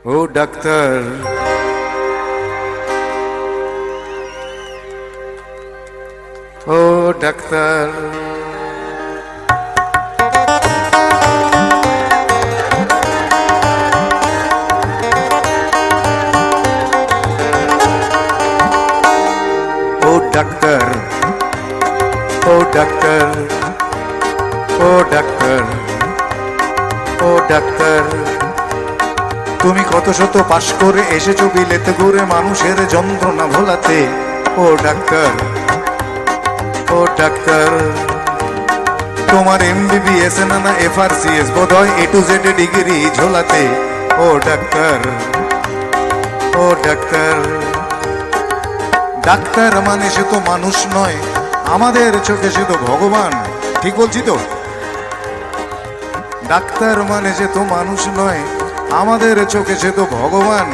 ও doctor, ও doctor, ও doctor, ও ডাক্তার, ও ডাক্তার, ও ডাক্তার, তুমি কত শত পাশ করে এসেছো বিলেতে ঘুরে মানুষের যন্ত্রণা ভোলাতে। ও ডাক্তার, ও ডাক্তার, তোমার MBBS না FRCS বোধহয় A to Z ডিগ্রি ঝোলাতে। ও ডাক্তার, ও ডাক্তার, ডাক্তার মানে সে তো মানুষ নয়, আমাদের চোখে সে তো ভগবান। ঠিক বলছি তো? ডাক্তার মানে সে তো মানুষ নয়, আমাদের চোখে সে তো ভগবান।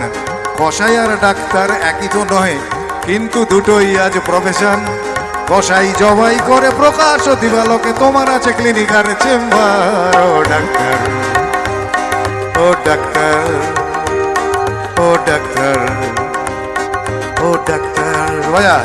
কসাই আর ডাক্তার একই তো নয়, কিন্তু দুটোই আজ প্রফেশন। কসাই জবাই করে প্রকাশ দিবালোকে, তোমার আছে ক্লিনিক আর চেম্বার। ও ডাক্তার, ও ডাক্তার, ও ডাক্তার, ও ডাক্তার, ভাইয়া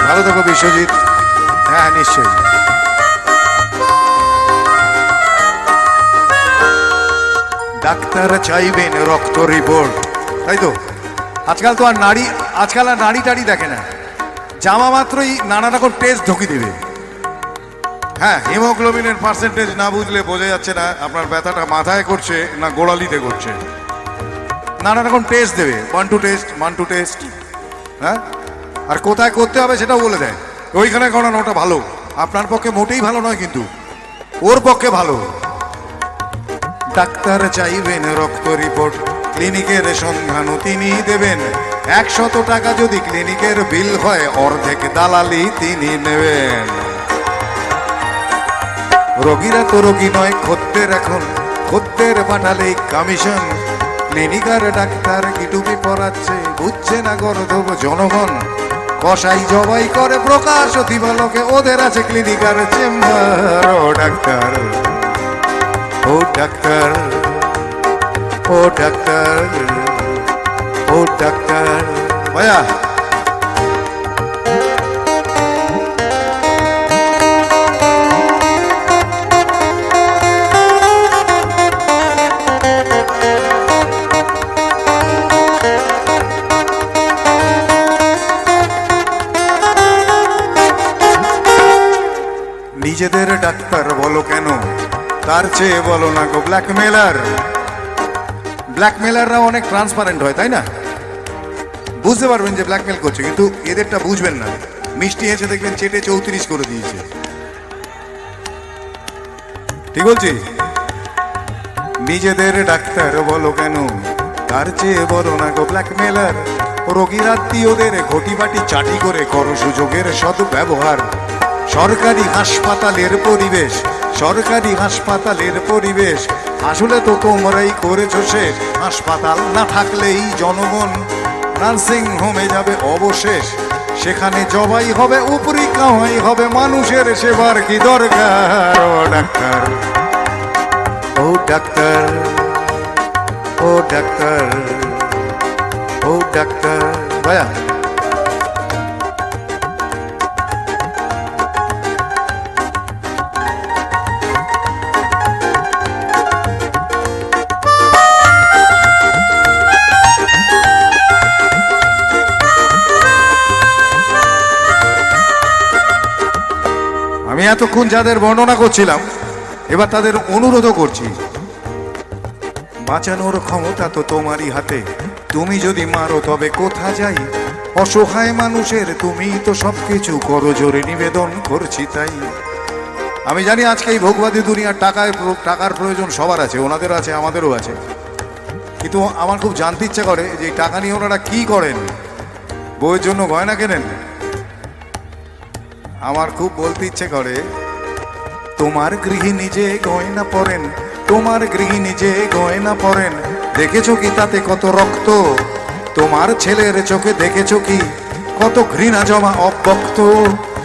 ভালো থাকো বিশ্বজিৎ। হ্যাঁ নিশ্চয়ই। ডাক্তার চাইবেন রক্ত রিপোর্ট, তাই তো? আজকাল তো আর নারী টাড়ি দেখে না, জামা মাত্রই নানা রকম টেস্ট ঢুকিয়ে দেবে। হ্যাঁ, হিমোগ্লোবিনের পার্সেন্টেজ না বুঝলে বোঝা যাচ্ছে না আপনার ব্যথাটা মাথায় করছে না গোড়ালিতে করছে। নানা রকম টেস্ট দেবে, 1 2 টেস্ট 1 2 টেস্ট। হ্যাঁ, আর কোথায় করতে হবে সেটাও বলে দেয়। ওইখানে করানো ওটা ভালো, আপনার পক্ষে মোটেই ভালো নয়, কিন্তু ওর পক্ষে ভালো। ডাক্তার চাইবেন রক্ত রিপোর্ট, ক্লিনিকের সন্ধানও তিনি দেবেন। 100 টাকা যদি ক্লিনিকের বিল হয়, অর্ধেক দালালি তিনি নেবেন। রোগীরা তো রোগী নয় খদ্দের, এখন খদ্দের পাঠালেই কমিশন। ক্লিনিক আর ডাক্তার কি টুপি পরাচ্ছে, বুঝছে না গর্ধব জনগণ। কসাই জবাই করে প্রকাশ দিবালোকে, ওদের আছে ক্লিনিক আর চেম্বার। ও ডাক্তার, ও ডাক্তার, ও ডাক্তার, ও ডাক্তার, ভাইয়া নিজেদের ডাক্তার বলো কেন, তার চেয়ে বলো না গো ব্ল্যাকমেলার। ব্ল্যাকমেলাররা অনেক ট্রান্সপারেন্ট হয়, তাই না? বুঝতে পারবেন যে ব্ল্যাকমেল করছে, কিন্তু এদেরটা বুঝবেন না। মিষ্টি হেসে দেখবেন চেটে 34 করে দিয়েছে। ঠিক বলছি? নিজেদের ডাক্তার বলো কেন, তার চেয়ে বলো না গো ব্ল্যাকমেলার। রোগীর আত্মীয়দের ঘটিবাটি চাটি করে করো সুযোগের সদ্ব্যবহার। সরকারি হাসপাতালের পরিবেশ, সরকারি হাসপাতালের পরিবেশ আসলে তো তোমরাই করেছো শেষ। হাসপাতাল না থাকলেই জনগণ নার্সিং হোমে যাবে অবশেষ। সেখানে জবাই হবে, উপরি কামাই হবে, মানুষের সেবার কি দরকার। ও ডাক্তার, ও ডাক্তার, ও ডাক্তার, ও ডাক্তার, ভাইয়া আমি এতক্ষণ যাদের বর্ণনা করছিলাম, এবার তাদের অনুরোধও করছি। বাঁচানোর ক্ষমতা তো তোমারই হাতে, তুমি যদি মারো তবে কোথা যাই। অসহায় মানুষের তুমি তো সবকিছু করো, জোরে নিবেদন করছি তাই। আমি জানি আজকে এই ভোগবাদী দুনিয়ার টাকার প্রয়োজন সবার আছে, ওনাদেরও আছে, আমাদেরও আছে। কিন্তু আমার খুব জানতে ইচ্ছা করে যে টাকা নিয়ে ওনারা কি করেন। বউয়ের জন্য গয়না কেনেন? আমার খুব বলতে ইচ্ছে করে, তোমার গৃহিণী যে গয়না পরেন, তোমার গৃহিণী যে গয়না পরেন, দেখেছো কি তাতে কত রক্ত? তোমার ছেলের চোখে দেখেছো কি কত ঘৃণা জমা অব্যক্ত